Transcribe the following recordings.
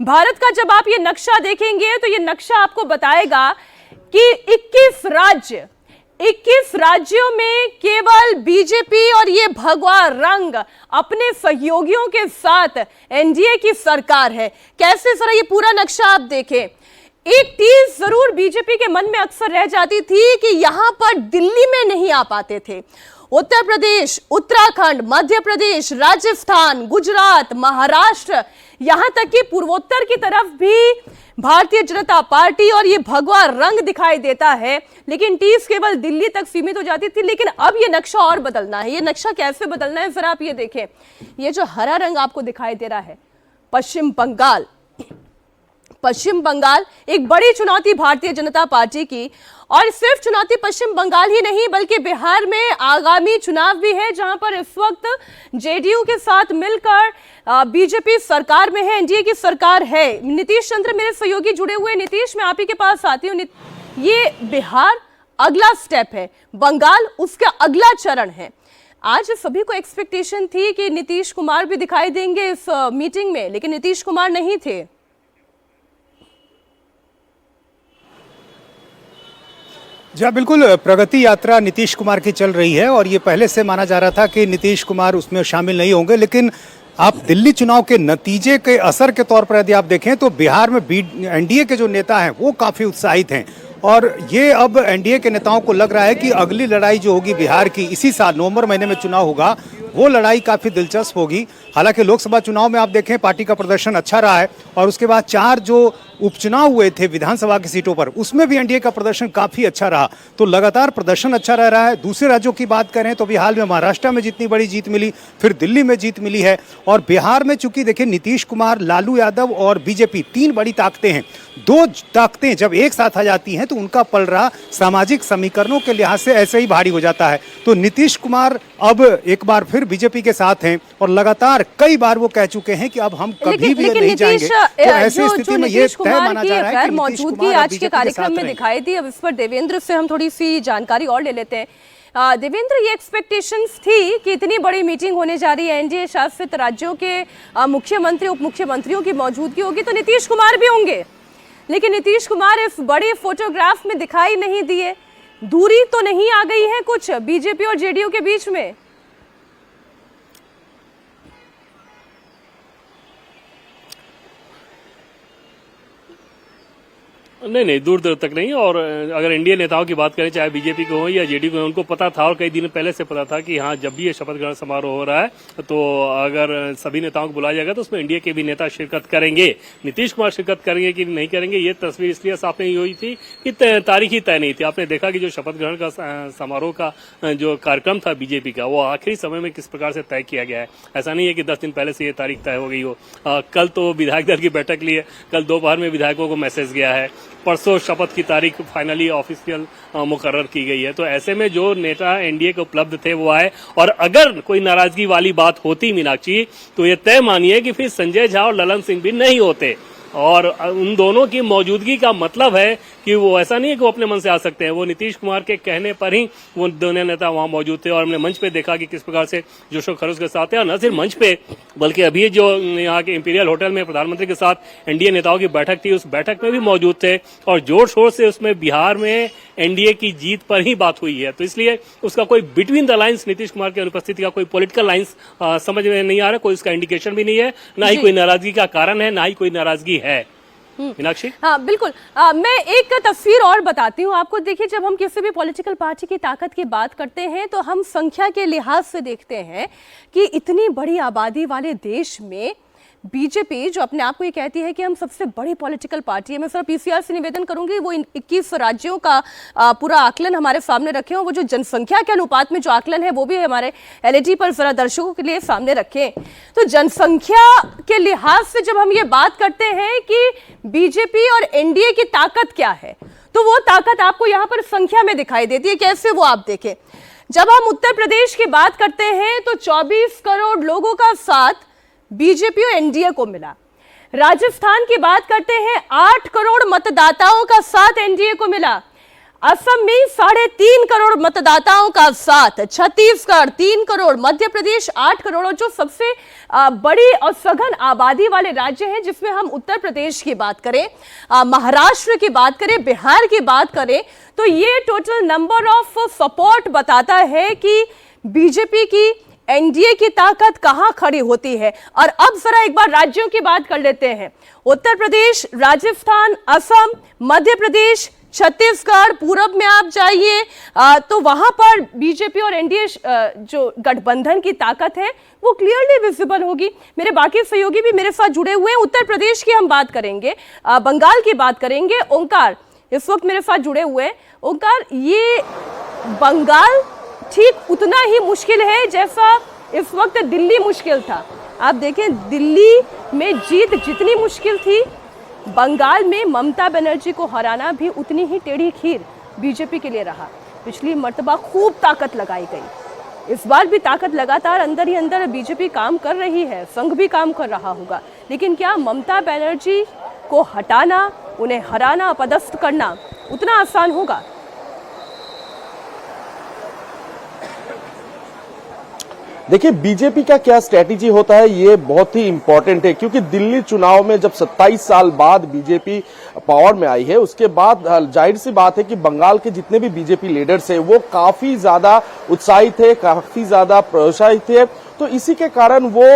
भारत का जब आप ये नक्शा देखेंगे तो ये नक्शा आपको बताएगा कि 21 राज्यों में केवल बीजेपी और ये भगवा रंग अपने सहयोगियों के साथ एनडीए की सरकार है। कैसे जरा ये पूरा नक्शा आप देखें। एक चीज जरूर बीजेपी के मन में अक्सर रह जाती थी कि यहां पर दिल्ली में नहीं आ पाते थे। उत्तर प्रदेश, उत्तराखंड, मध्य प्रदेश, राजस्थान, गुजरात, महाराष्ट्र, यहां तक कि पूर्वोत्तर की तरफ भी भारतीय जनता पार्टी और ये भगवा रंग दिखाई देता है, लेकिन टीस केवल दिल्ली तक सीमित हो जाती थी। लेकिन अब ये नक्शा और बदलना है। ये नक्शा कैसे बदलना है जरा आप ये देखें। ये जो हरा रंग आपको दिखाई दे रहा है, पश्चिम बंगाल एक बड़ी चुनौती भारतीय जनता पार्टी की। और सिर्फ चुनौती पश्चिम बंगाल ही नहीं बल्कि बिहार में आगामी चुनाव भी है, जहां पर इस वक्त जेडीयू के साथ मिलकर बीजेपी सरकार में है, एनडीए की सरकार है। नीतीश चंद्र मेरे सहयोगी जुड़े हुए। नीतीश, मैं आप ही के पास आती हूँ। ये बिहार अगला स्टेप है, बंगाल उसका अगला चरण है। आज सभी को एक्सपेक्टेशन थी कि नीतीश कुमार भी दिखाई देंगे इस मीटिंग में, लेकिन नीतीश कुमार नहीं थे। जी बिल्कुल, प्रगति यात्रा नीतीश कुमार की चल रही है और ये पहले से माना जा रहा था कि नीतीश कुमार उसमें शामिल नहीं होंगे। लेकिन आप दिल्ली चुनाव के नतीजे के असर के तौर पर यदि आप देखें तो बिहार में एनडीए के जो नेता हैं वो काफ़ी उत्साहित हैं और ये अब एनडीए के नेताओं को लग रहा है कि अगली लड़ाई जो होगी बिहार की, इसी साल नवंबर महीने में चुनाव होगा, वो लड़ाई काफ़ी दिलचस्प होगी। हालांकि लोकसभा चुनाव में आप देखें पार्टी का प्रदर्शन अच्छा रहा है और उसके बाद 4 जो उपचुनाव हुए थे विधानसभा की सीटों पर, उसमें भी एनडीए का प्रदर्शन काफ़ी अच्छा रहा। तो लगातार प्रदर्शन अच्छा रह रहा है। दूसरे राज्यों की बात करें तो भी हाल में महाराष्ट्र में जितनी बड़ी जीत मिली, फिर दिल्ली में जीत मिली है। और बिहार में चूंकि देखिए नीतीश कुमार, लालू यादव और बीजेपी 3 बड़ी ताकतें हैं। 2 ताकतें जब एक साथ आ जाती हैं तो उनका पलड़ा सामाजिक समीकरणों के लिहाज से ऐसे ही भारी हो जाता है। तो नीतीश कुमार अब एक बार फिर बीजेपी के साथ हैं और लगातार कई बार वो कह चुके हैं कि अब हम कभी भी नहीं जाएंगे। तो ऐसी स्थिति में ये तय माना जा रहा है कि मौजूदगी आज के कार्यक्रम में दिखाई दी। अब इस पर देवेंद्र से हम थोड़ी सी जानकारी और ले लेते हैं। देवेंद्र, ये एक्सपेक्टेशंस थी कि इतनी बड़ी मीटिंग होने जा रही है, एनडीए शासित राज्यों के मुख्यमंत्री, उप मुख्यमंत्रियों की मौजूदगी होगी, तो नीतीश कुमार भी होंगे। लेकिन नीतीश कुमार इस बड़े फोटोग्राफ में दिखाई नहीं दिए। दूरी तो नहीं आ गई है कुछ बीजेपी और जेडीयू के बीच में? नहीं, दूर दूर तक नहीं। और अगर एनडीए नेताओं की बात करें, चाहे बीजेपी को हो या जेडीयू को, उनको पता था और कई दिन पहले से पता था कि हाँ, जब भी ये शपथ ग्रहण समारोह हो रहा है तो अगर सभी नेताओं को बुलाया जाएगा तो उसमें एनडीए के भी नेता शिरकत करेंगे। नीतीश कुमार शिरकत करेंगे कि नहीं करेंगे, ये तस्वीर इसलिए साफ नहीं हुई थी कि तारीख ही तय नहीं थी। आपने देखा कि जो शपथ ग्रहण का समारोह का जो कार्यक्रम था बीजेपी का, वो आखिरी समय में किस प्रकार से तय किया गया है। ऐसा नहीं है कि 10 दिन पहले से ये तारीख तय हो गई हो। कल तो विधायक दल की बैठक ली है, कल दोपहर में विधायकों को मैसेज गया है, परसों शपथ की तारीख फाइनली ऑफिशियल मुकर्रर की गई है। तो ऐसे में जो नेता एनडीए के उपलब्ध थे वो आए। और अगर कोई नाराजगी वाली बात होती मीनाक्षी, तो ये तय मानिए कि फिर संजय झा और ललन सिंह भी नहीं होते। और उन दोनों की मौजूदगी का मतलब है कि वो ऐसा नहीं है कि वो अपने मन से आ सकते हैं। वो नीतीश कुमार के कहने पर ही वो दोनों नेता वहां मौजूद थे। और हमने मंच पे देखा कि किस प्रकार से जोशो खरोश के साथ है। और न सिर्फ मंच पे बल्कि अभी जो यहाँ के इंपीरियल होटल में प्रधानमंत्री के साथ एनडीए नेताओं की बैठक थी, उस बैठक में भी मौजूद थे। और जोर शोर से उसमें बिहार में एनडीए की जीत पर ही बात हुई है। तो इसलिए उसका कोई between the lines Nitish Kumar की अनुपस्थिति का कोई पॉलिटिकल लाइन्स समझ में नहीं आ रहा, कोई उसका इंडिकेशन भी नहीं है, ना ही कोई नाराजगी का कारण है, ना ही कोई नाराजगी है। मीनाक्षी, हाँ बिल्कुल। मैं एक तस्वीर और बताती हूँ आपको। देखिए, जब हम किसी भी पॉलिटिकल पार्टी की ताकत की बात करते हैं तो हम संख्या के लिहाज से देखते हैं कि इतनी बड़ी आबादी वाले देश में बीजेपी, जो अपने आप को ये कहती है कि हम सबसे बड़ी पॉलिटिकल पार्टी है, मैं सर पीसीआर से निवेदन करूंगी वो 21 राज्यों का पूरा आकलन हमारे सामने रखें। और वो जो जनसंख्या के अनुपात में जो आकलन है वो भी हमारे एलईडी पर जरा दर्शकों के लिए सामने रखें। तो जनसंख्या के लिहाज से जब हम ये बात करते हैं कि बीजेपी और एनडीए की ताकत क्या है, तो वो ताकत आपको यहाँ पर संख्या में दिखाई देती है। कैसे, वो आप देखें। जब हम उत्तर प्रदेश की बात करते हैं तो 24 करोड़ लोगों का साथ बीजेपी और एनडीए को मिला। राजस्थान की बात करते हैं, 8 करोड़ मतदाताओं का साथ एनडीए को मिला। असम में 3.5 करोड़ मतदाताओं का साथ, छत्तीसगढ़ 3 करोड़, मध्य प्रदेश 8 करोड़, जो सबसे बड़ी और सघन आबादी वाले राज्य हैं, जिसमें हम उत्तर प्रदेश की बात करें, महाराष्ट्र की बात करें, बिहार की बात करें, तो ये टोटल नंबर ऑफ सपोर्ट बताता है कि बीजेपी की, एनडीए की ताकत कहां खड़ी होती है। और अब जरा एक बार राज्यों की बात कर लेते हैं। उत्तर प्रदेश, राजस्थान, असम, मध्य प्रदेश, छत्तीसगढ़, पूरब में आप जाइए तो वहां पर बीजेपी और एनडीए जो गठबंधन की ताकत है वो क्लियरली विजिबल होगी। मेरे बाकी सहयोगी भी मेरे साथ जुड़े हुए हैं। उत्तर प्रदेश की हम बात करेंगे, बंगाल की बात करेंगे। ओंकार इस वक्त मेरे साथ जुड़े हुए हैं। ओंकार, ये बंगाल ठीक उतना ही मुश्किल है जैसा इस वक्त दिल्ली मुश्किल था। आप देखें, दिल्ली में जीत जितनी मुश्किल थी, बंगाल में ममता बनर्जी को हराना भी उतनी ही टेढ़ी खीर बीजेपी के लिए रहा। पिछली मर्तबा खूब ताकत लगाई गई, इस बार भी ताकत लगातार अंदर ही अंदर बीजेपी काम कर रही है, संघ भी काम कर रहा होगा। लेकिन क्या ममता बनर्जी को हटाना, उन्हें हराना, पदस्थ करना उतना आसान होगा? देखिए, बीजेपी का क्या स्ट्रेटेजी होता है ये बहुत ही इंपॉर्टेंट है, क्योंकि दिल्ली चुनाव में जब 27 साल बाद बीजेपी पावर में आई है, उसके बाद जाहिर सी बात है कि बंगाल के जितने भी बीजेपी लीडर्स हैं वो काफी ज्यादा उत्साहित थे, काफी ज्यादा प्रोत्साहित थे। तो इसी के कारण वो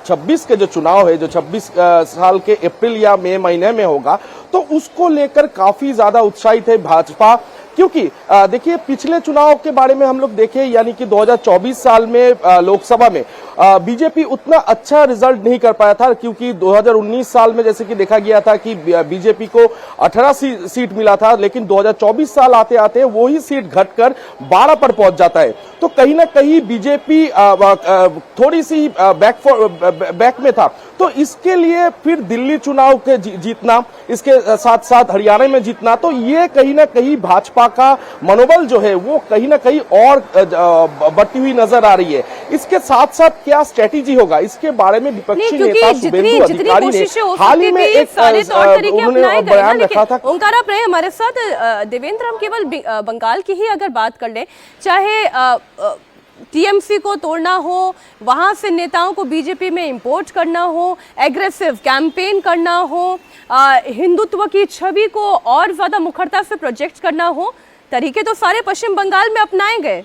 26 के जो चुनाव है, जो 26 साल के अप्रैल या मई महीने में होगा, तो उसको लेकर काफी ज्यादा उत्साहित है भाजपा। क्योंकि देखिए, पिछले चुनाव के बारे में हम लोग देखें, यानी कि 2024 साल में लोकसभा में बीजेपी उतना अच्छा रिजल्ट नहीं कर पाया था, क्योंकि 2019 साल में जैसे कि देखा गया था कि बीजेपी को 18 सीट मिला था, लेकिन 2024 साल आते आते वही सीट घटकर 12 पर पहुंच जाता है। तो कहीं ना कहीं बीजेपी थोड़ी सी बैक में था। तो इसके लिए फिर दिल्ली चुनाव के जीतना, इसके साथ साथ हरियाणा में जीतना, तो ये कहीं ना कहीं भाजपा का मनोबल जो है वो कहीं ना कहीं और बढ़ती हुई नजर आ रही है। इसके साथ साथ क्या स्ट्रेटेजी होगा, इसके बारे में विपक्षी नेता शुभेंदु अधिकारी ने हाल ही में एक उन्होंने बयान रखा था। ओंकार, आप रहे हमारे साथ। देवेंद्र, हम केवल बंगाल की ही अगर बात कर लें, चाहे टीएमसी को तोड़ना हो, वहां से नेताओं को बीजेपी में इंपोर्ट करना हो, एग्रेसिव कैंपेन करना हो, हिंदुत्व की छवि को और ज्यादा मुखरता से प्रोजेक्ट करना हो, तरीके तो सारे पश्चिम बंगाल में अपनाए गए।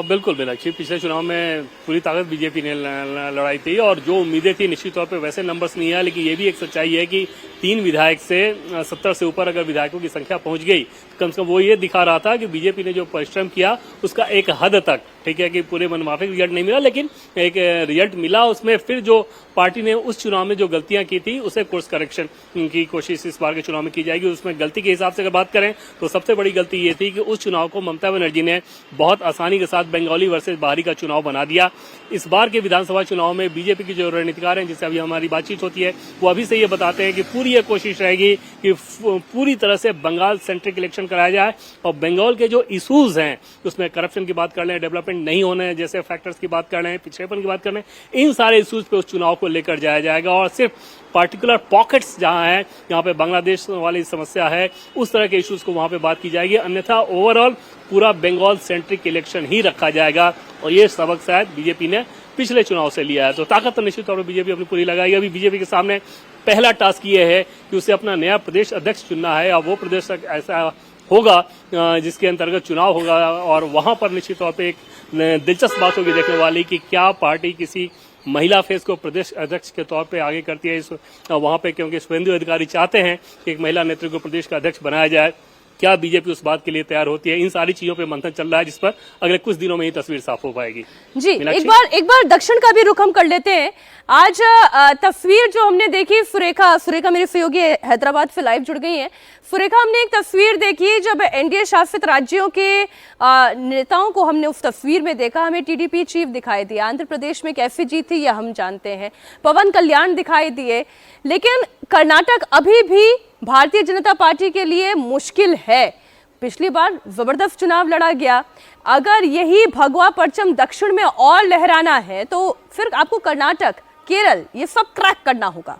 बिल्कुल मीनाक्षी, पिछले चुनाव में पूरी ताकत बीजेपी ने लड़ाई थी और जो उम्मीदें थी निश्चित तौर पे वैसे नंबर्स नहीं है, लेकिन ये भी एक सच्चाई है कि 3 विधायक से 70 से ऊपर अगर विधायकों की संख्या पहुंच गई तो कम से कम वो ये दिखा रहा था कि बीजेपी ने जो परिश्रम किया उसका एक हद तक, ठीक है कि पूरे मनमाफिक रिजल्ट नहीं मिला, लेकिन एक रिजल्ट मिला। उसमें फिर जो पार्टी ने उस चुनाव में जो गलतियां की थी उसे कोर्स करेक्शन की कोशिश इस बार के चुनाव में की जाएगी। उसमें गलती के हिसाब से अगर बात करें तो सबसे बड़ी गलती ये थी कि उस चुनाव को ममता बनर्जी ने बहुत आसानी के साथ बंगाली वर्सेस बाहरी का चुनाव बना दिया। इस बार के विधानसभा चुनाव में बीजेपी की जो रणनीतिकार हैं जिससे अभी हमारी बातचीत होती है, वो अभी से ये बताते हैं कि पूरी ये कोशिश रहेगी कि पूरी तरह से बंगाल सेंट्रिक इलेक्शन कराया जाए और बंगाल के जो इशूज हैं उसमें करप्शन की बात कर लें, डेवलपमेंट नहीं होने जैसे फैक्टर्स की बात कर लें, पिछड़ेपन की बात कर लें, इन सारे इशूज पे उस चुनाव को लेकर जाया जाएगा और सिर्फ पार्टिकुलर पॉकेट्स जहां है, यहाँ पे बांग्लादेश वाली समस्या है, उस तरह के इश्यूज को वहां पे बात की जाएगी। अन्यथा ओवरऑल पूरा बंगाल सेंट्रिक इलेक्शन ही रखा जाएगा और ये सबक शायद बीजेपी ने पिछले चुनाव से लिया है। तो ताकत तो निश्चित तौर पर बीजेपी अपनी पूरी लगाएगी। अभी बीजेपी के सामने पहला टास्क ये है कि उसे अपना नया प्रदेश अध्यक्ष चुनना है और वो प्रदेश ऐसा होगा जिसके अंतर्गत चुनाव होगा और वहां पर निश्चित तौर पर एक दिलचस्प बात होगी देखने वाली कि क्या पार्टी किसी महिला फेस को प्रदेश अध्यक्ष के तौर पे आगे करती है वहां पे, क्योंकि शुभेंदु अधिकारी चाहते हैं कि एक महिला नेत्री को प्रदेश का अध्यक्ष बनाया जाए। क्या बीजेपी उस बात के लिए तैयार होती है? इन सारी चीजों पे मंथन चल रहा है जिस पर अगले कुछ दिनों में ही तस्वीर साफ हो पाएगी। जी, एक बार दक्षिण का भी रुख हम कर लेते हैं। आज तस्वीर जो हमने देखी, सुरेखा मेरी सहयोगी हैदराबाद से लाइव जुड़ गई हैं। सुरेखा, हमने एक तस्वीर देखी जब एनडीए शासित राज्यों के नेताओं को हमने उस तस्वीर में देखा। हमें टीडीपी चीफ दिखाई दिया, आंध्र प्रदेश में कैसी जीत थी यह हम जानते हैं, पवन कल्याण दिखाई दिए, लेकिन कर्नाटक अभी भी भारतीय जनता पार्टी के लिए मुश्किल है। पिछली बार जबरदस्त चुनाव लड़ा गया। अगर यही भगवा परचम दक्षिण में और लहराना है तो फिर आपको कर्नाटक, केरल ये सब क्रैक करना होगा।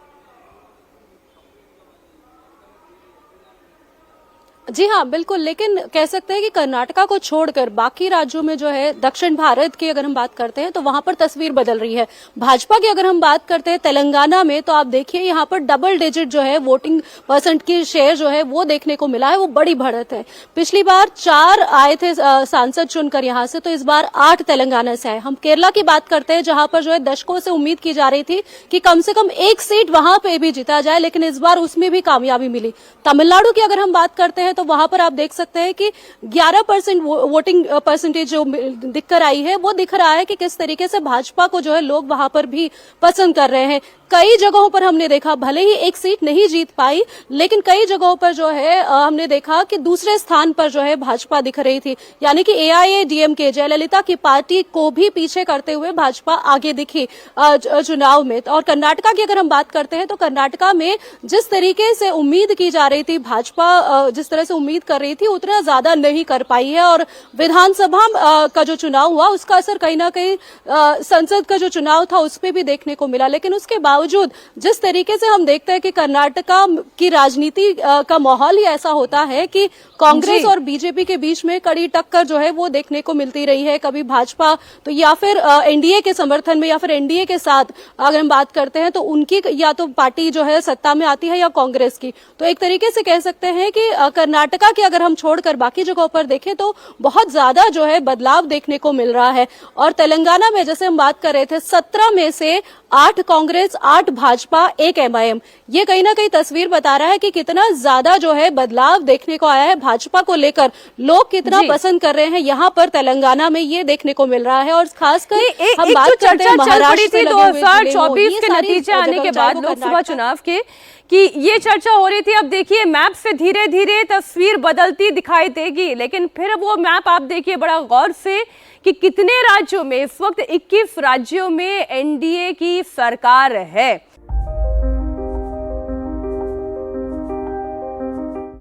जी हाँ, बिल्कुल। लेकिन कह सकते हैं कि कर्नाटका को छोड़कर बाकी राज्यों में जो है दक्षिण भारत की अगर हम बात करते हैं तो वहां पर तस्वीर बदल रही है। भाजपा की अगर हम बात करते हैं तेलंगाना में, तो आप देखिए यहाँ पर डबल डिजिट जो है वोटिंग परसेंट की शेयर जो है वो देखने को मिला है। वो बड़ी बढ़त है। पिछली बार 4 आए थे सांसद चुनकर यहाँ से, तो इस बार 8 तेलंगाना से आए। हम केरला की बात करते हैं जहां पर जो है दशकों से उम्मीद की जा रही थी कि कम से कम 1 सीट वहां पे भी जीता जाए, लेकिन इस बार उसमें भी कामयाबी मिली। तमिलनाडु की अगर हम बात करते हैं तो वहां पर आप देख सकते हैं कि 11% वोटिंग परसेंटेज जो दिख कर आई है, वो दिख रहा है कि किस तरीके से भाजपा को जो है लोग वहां पर भी पसंद कर रहे हैं। कई जगहों पर हमने देखा, भले ही 1 सीट नहीं जीत पाई, लेकिन कई जगहों पर जो है हमने देखा कि दूसरे स्थान पर जो है भाजपा दिख रही थी। यानी कि AIADMK जयललिता की पार्टी को भी पीछे करते हुए भाजपा आगे दिखी चुनाव में। और कर्नाटका की अगर हम बात करते हैं तो कर्नाटका में जिस तरीके से उम्मीद की जा रही थी, भाजपा जिस तरह से उम्मीद कर रही थी उतना ज्यादा नहीं कर पाई है। और विधानसभा का जो चुनाव हुआ उसका असर कहीं ना कहीं संसद का जो चुनाव था उस पर भी देखने को मिला। लेकिन उसके बावजूद जिस तरीके से हम देखते हैं कि कर्नाटका की राजनीति का माहौल ही ऐसा होता है कि कांग्रेस और बीजेपी के बीच में कड़ी टक्कर जो है वो देखने को मिलती रही है। कभी भाजपा तो या फिर एनडीए के समर्थन में या फिर एनडीए के साथ अगर हम बात करते हैं तो उनकी या तो पार्टी जो है सत्ता में आती है या कांग्रेस की। तो एक तरीके से कह सकते हैं कि कर्नाटका की अगर हम छोड़कर बाकी जगहों पर देखें तो बहुत ज्यादा जो है बदलाव देखने को मिल रहा है। और तेलंगाना में जैसे हम बात कर रहे थे, 17 में से 8 कांग्रेस, 8 भाजपा, 1 MIM। ये कहीं ना कहीं तस्वीर बता रहा है कि कितना ज्यादा जो है बदलाव देखने को आया है। भाजपा को लेकर लोग कितना पसंद कर रहे हैं यहाँ पर तेलंगाना में, ये देखने को मिल रहा है। और खासकर हम बात करते हैं महाराष्ट्र से 2024 के नतीजे आने के बाद लोकसभा चुनाव के कि ये चर्चा हो रही थी। अब देखिए मैप से धीरे धीरे तस्वीर बदलती दिखाई देगी, लेकिन फिर वो मैप आप देखिए बड़ा गौर से कि कितने राज्यों में इस वक्त 21 राज्यों में एनडीए की सरकार है।